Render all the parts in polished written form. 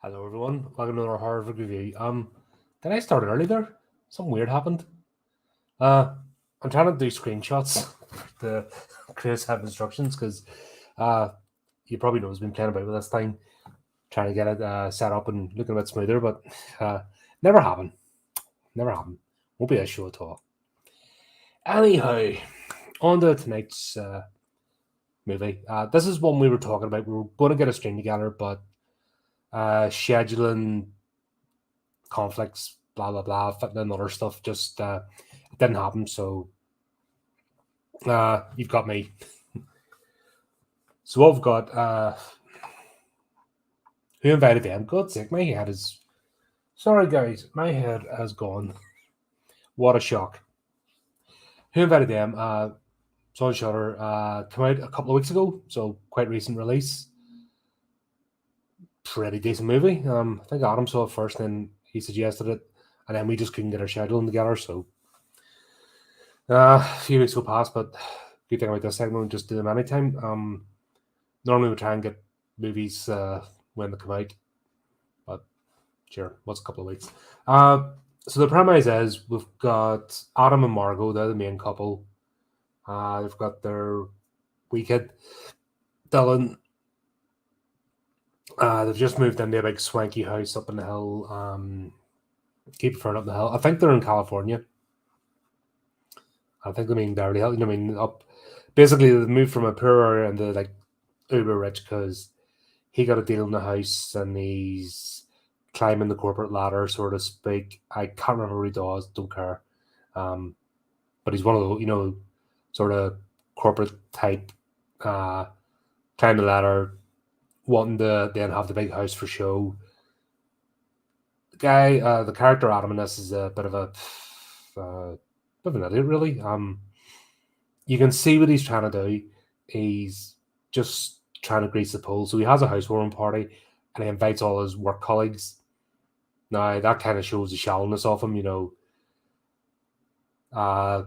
Hello everyone, welcome to another horrific review. Did I start early there? Something weird happened. Uh, I'm trying to do screenshots to create set instructions because you probably know I've been playing about with this thing, trying to get it set up and looking a bit smoother, but uh, never happened. Never happened. Won't be a show at all. Anyhow, on to tonight's movie. This is one we were talking about. We were going to get a stream together, but scheduling conflicts, blah blah blah, fitting in other stuff just it didn't happen. So you've got me. So I've got who invited them? God's sake, my head is sorry guys, my head has gone. What a shock. Who invited them? It's on Shutter. Came out a couple of weeks ago, so quite recent release. Pretty decent movie. I think Adam saw it first, then he suggested it, and then we just couldn't get our scheduling together. So a few weeks will pass, but good thing about this segment, we just do them anytime. Normally we try and get movies when they come out, but sure, what's a couple of weeks? So the premise is we've got Adam and Margo, they're the main couple. They've got their wee kid, Dylan. They've just moved into a big swanky house up in the hill. Keep referring up the hill. I think they're in California. I think they mean Beverly Hills. You know, I mean up. Basically, they moved from a poor area into like uber rich because he got a deal in the house and he's climbing the corporate ladder, so to speak. I can't remember what he does. Don't care. But he's one of the sort of corporate type. Climb the ladder, wanting to then have the big house for show. The guy, the character Adam in this is a bit of an idiot, really. You can see what he's trying to do. He's just trying to grease the pole. So he has a housewarming party and he invites all his work colleagues. Now, that kind of shows the shallowness of him, We're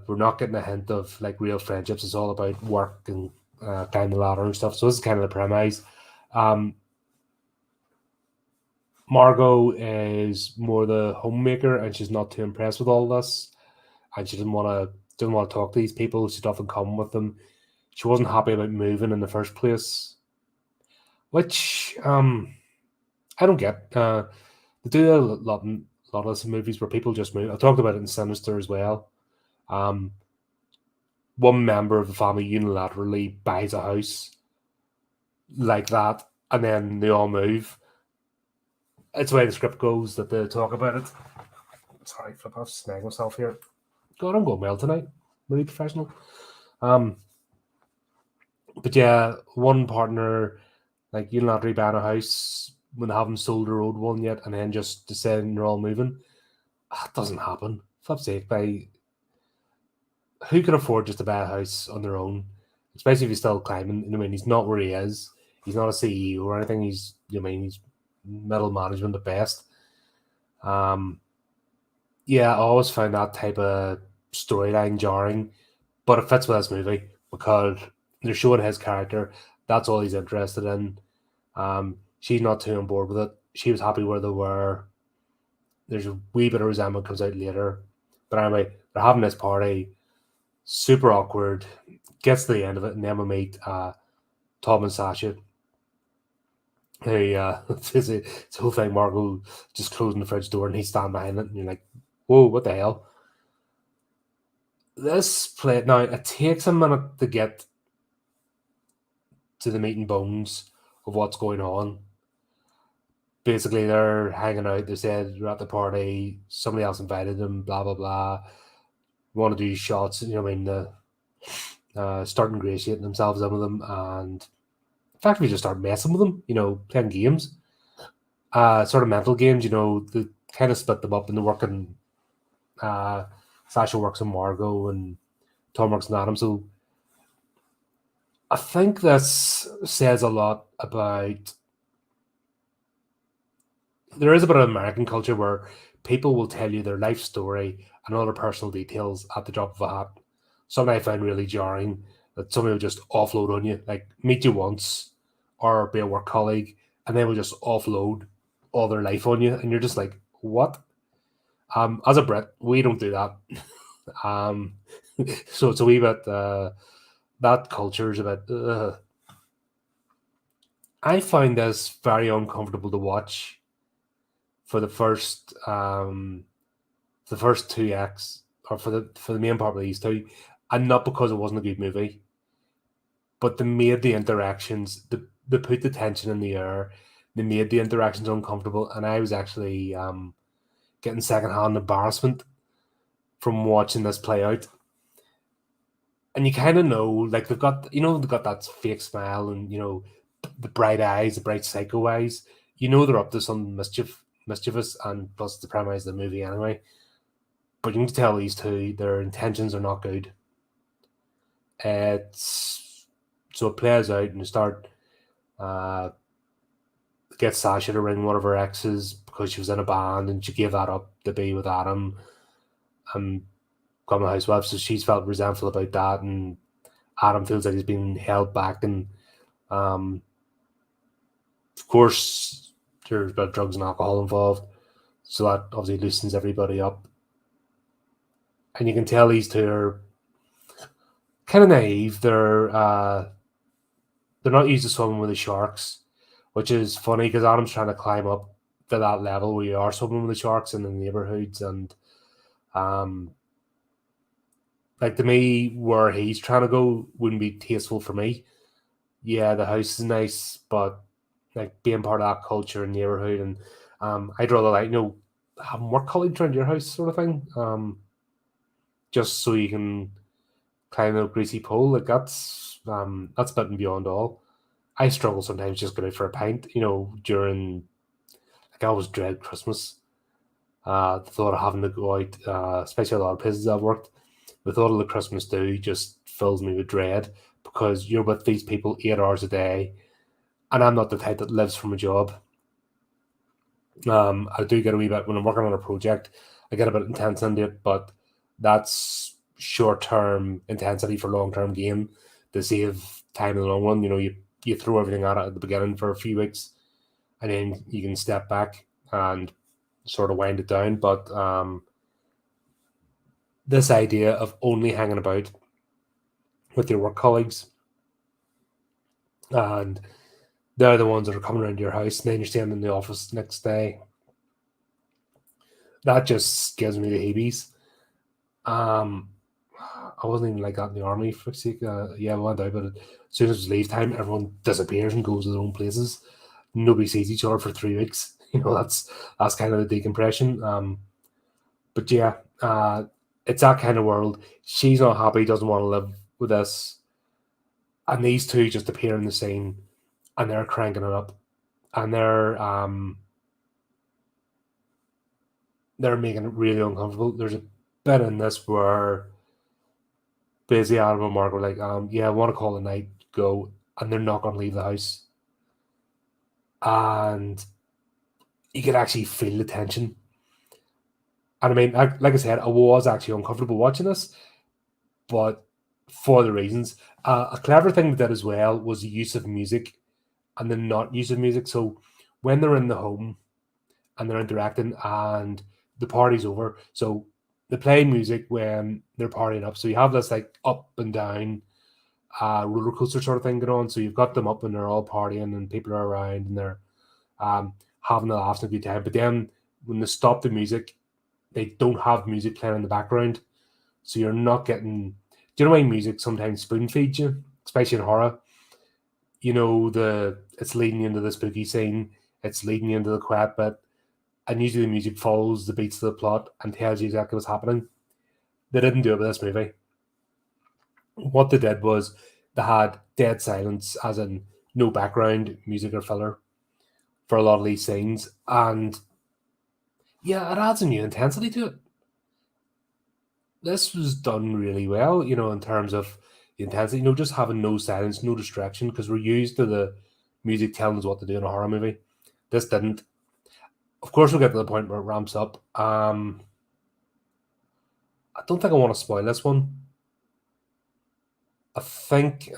not getting a hint of like real friendships. It's all about work and climbing the ladder and stuff. So this is kind of the premise. Margo is more the homemaker, and she's not too impressed with all this, and she didn't want to talk to these people. She'd often come with them. She wasn't happy about moving in the first place, which I don't get. They do a lot of some movies where people just move. I talked about it in Sinister as well. One member of the family unilaterally buys a house like that, and then they all move. It's the way the script goes that they talk about it. Sorry, flip off, snag myself here. God, I'm going well tonight. Really professional. But yeah, one partner like unilaterally buying a house when they haven't sold their old one yet, and then just deciding they're all moving. That doesn't happen. Flip's sake, who can afford just to buy a house on their own? Especially if he's still climbing. I mean, he's not where he is. He's not a CEO or anything. He's middle management at best. Yeah, I always find that type of storyline jarring, but it fits with this movie because they're showing his character. That's all he's interested in. She's not too on board with it. She was happy where they were. There's a wee bit of resentment comes out later. But anyway, they're having this party. Super awkward. Gets to the end of it, and then we meet Tom and Sasha. Hey, it's the whole thing. Margo just closing the fridge door, and he's standing behind it, and you're like, "Whoa, what the hell?" This play now. It takes a minute to get to the meat and bones of what's going on. Basically, they're hanging out. They said they're at the party. Somebody else invited them. Blah blah blah. Want to do shots? Start ingratiating themselves in with them, and effectively just start messing with them. Playing games, sort of mental games. They kind of split them up in the working. Sasha works on Margo, and Tom works on Adam. So I think this says a lot about. There is a bit of American culture where people will tell you their life story and other personal details at the drop of a hat. Something I find really jarring, that somebody will just offload on you, like meet you once or be a work colleague, and then will just offload all their life on you, and you're just like, what? As a Brit, we don't do that. So it's a wee bit that culture is a bit. I find this very uncomfortable to watch for the first two acts, or for the main part of these two, and not because it wasn't a good movie, but they made the interactions, they put the tension in the air, they made the interactions uncomfortable, and I was actually getting secondhand embarrassment from watching this play out. And you kind of know, like they've got that fake smile, and the bright eyes, the bright psycho eyes. They're up to some mischievous, and plus the premise of the movie anyway. But you can tell these two, their intentions are not good. It's so it plays out, and you start get Sasha to ring one of her exes because she was in a band and she gave that up to be with Adam and become a housewife. So she's felt resentful about that, and Adam feels like he's been held back. And of course, there's a bit of drugs and alcohol involved, so that obviously loosens everybody up. And you can tell these two are kind of naive. They're not used to swimming with the sharks, which is funny because Adam's trying to climb up to that level where you are swimming with the sharks in the neighborhoods, and like to me, where he's trying to go wouldn't be tasteful for me. Yeah, the house is nice, but like being part of that culture and neighborhood, and I'd rather like have more colleagues around your house sort of thing. Just so you can climb a greasy pole, like that's a bit and beyond all. I struggle sometimes just going out for a pint, during like I always dread Christmas. The thought of having to go out, especially a lot of places I've worked, the thought of the Christmas do just fills me with dread because you're with these people 8 hours a day, and I'm not the type that lives from a job. I do get a wee bit when I'm working on a project, I get a bit intense into it, but that's short term intensity for long term gain to save time in the long run. You throw everything at the beginning for a few weeks, and then you can step back and sort of wind it down. But this idea of only hanging about with your work colleagues, and they're the ones that are coming around your house, and then you're staying in the office the next day, that just gives me the heebies. I wasn't even like that in the army for sake. Yeah, we went out, but as soon as it's leave time, everyone disappears and goes to their own places. Nobody sees each other for 3 weeks. That's kind of the decompression. But yeah, it's that kind of world. She's not happy, doesn't want to live with this, and these two just appear in the scene, and they're cranking it up, and they're making it really uncomfortable. There's a bit in this where basically Adam and Margo are like, yeah, I want to call it a night, go, and they're not going to leave the house, and you can actually feel the tension. And I mean, like I said, I was actually uncomfortable watching this, but for the reasons. A clever thing they did as well was the use of music and the not use of music. So when they're in the home and they're interacting and the party's over, so they play music when they're partying up. So you have this like up and down roller coaster sort of thing going on. So you've got them up and they're all partying and people are around and they're having a laugh and a good time. But then when they stop the music, they don't have music playing in the background. So you're not getting. Do you know why music sometimes spoon feeds you, especially in horror? It's leading you into the spooky scene, it's leading you into the quiet bit, and usually the music follows the beats of the plot and tells you exactly what's happening. They didn't do it with this movie. What they did was they had dead silence, as in no background music or filler for a lot of these scenes, and yeah, it adds a new intensity to it. This was done really well, in terms of the intensity, just having no silence, no distraction, because we're used to the music telling us what to do in a horror movie. This didn't. Of course, we'll get to the point where it ramps up. I don't think I want to spoil this one. I think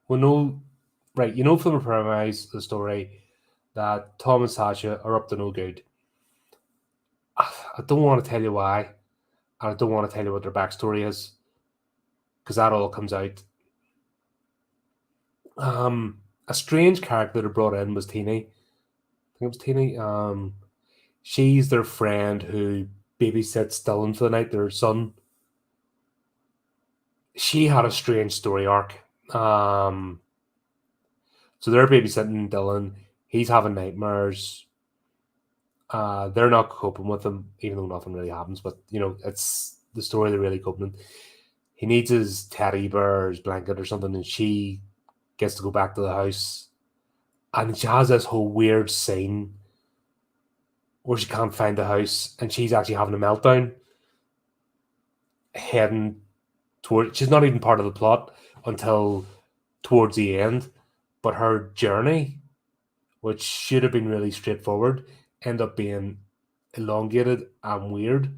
we know, right, from the premise, the story, that Tom and Sasha are up to no good. I don't want to tell you why, and I don't want to tell you what their backstory is, because that all comes out. A strange character that they brought in was Teeny. I think it was Teeny. She's their friend who babysits Dylan for the night, their son. She had a strange story arc. So they're babysitting Dylan. He's having nightmares. They're not coping with him, even though nothing really happens. But it's the story they're really coping. He needs his teddy bear, his blanket, or something, and she gets to go back to the house. And she has this whole weird scene where she can't find the house, and she's actually having a meltdown, heading toward. She's not even part of the plot until towards the end, but her journey, which should have been really straightforward, end up being elongated and weird.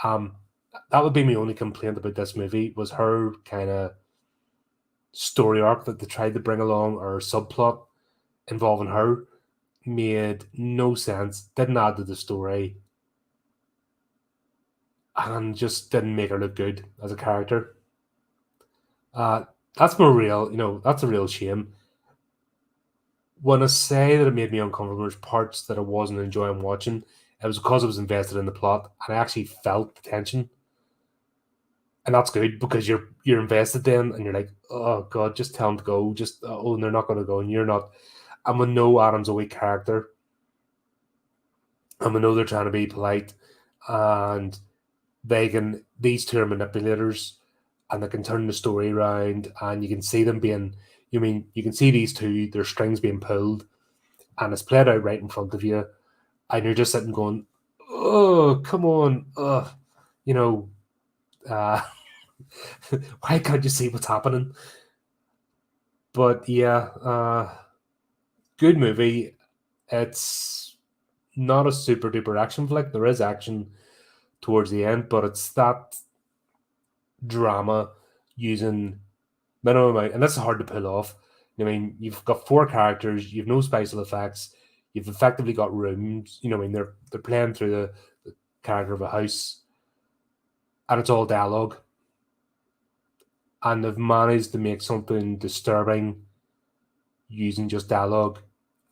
That would be my only complaint about this movie, was her kind of story arc that they tried to bring along, or subplot involving her, made no sense, didn't add to the story, and just didn't make her look good as a character. That's more real, that's a real shame. When I say that it made me uncomfortable, there's parts that I wasn't enjoying watching. It was because I was invested in the plot, and I actually felt the tension. And that's good, because you're invested then, and you're like, oh god, just tell them to go. Just and they're not going to go, and you're not. And we know Adam's a weak character, and we know they're trying to be polite, and these two are manipulators, and they can turn the story around, and you can see them being. You can see these two, their strings being pulled, and it's played out right in front of you, and you're just sitting going, oh, come on, why can't you see what's happening? But yeah, good movie. It's not a super duper action flick. There is action towards the end, but it's that drama using minimum amount, and that's hard to pull off. You've got four characters, you've no special effects, you've effectively got rooms. They're playing through the character of a house, and it's all dialogue. And they've managed to make something disturbing using just dialogue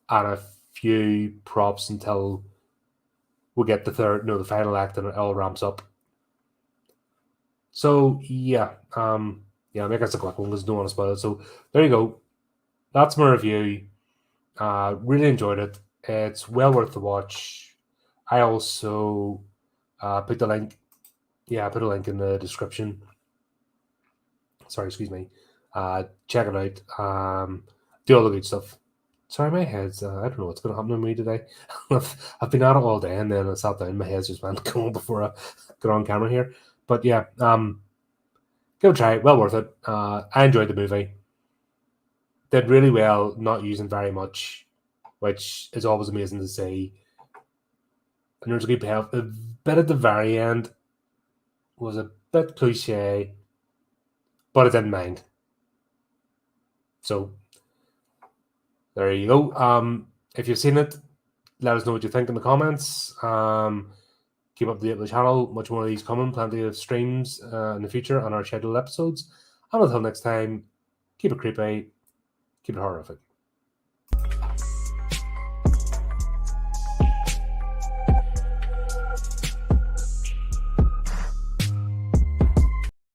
and a few props until we get the final act, and it all ramps up. So yeah, make us a quick one because I don't want to spoil it. So there you go. That's my review. Really enjoyed it. It's well worth the watch. I also put the link. Yeah, I put a link in the description. Sorry, excuse me. Check it out. Do all the good stuff. Sorry, my head's. I don't know what's going to happen to me today. I've been at it all day, and then I sat down. My head's just went going before I got on camera here. But yeah, give it a try. Well worth it. I enjoyed the movie. Did really well, not using very much, which is always amazing to see. And there's a good payoff. A bit at the very end was a bit cliche, but I didn't mind. So there you go. If you've seen it, let us know what you think in the comments. Keep up to date with the channel. Much more of these coming. Plenty of streams in the future on our scheduled episodes. And until next time, keep it creepy, keep it horrific.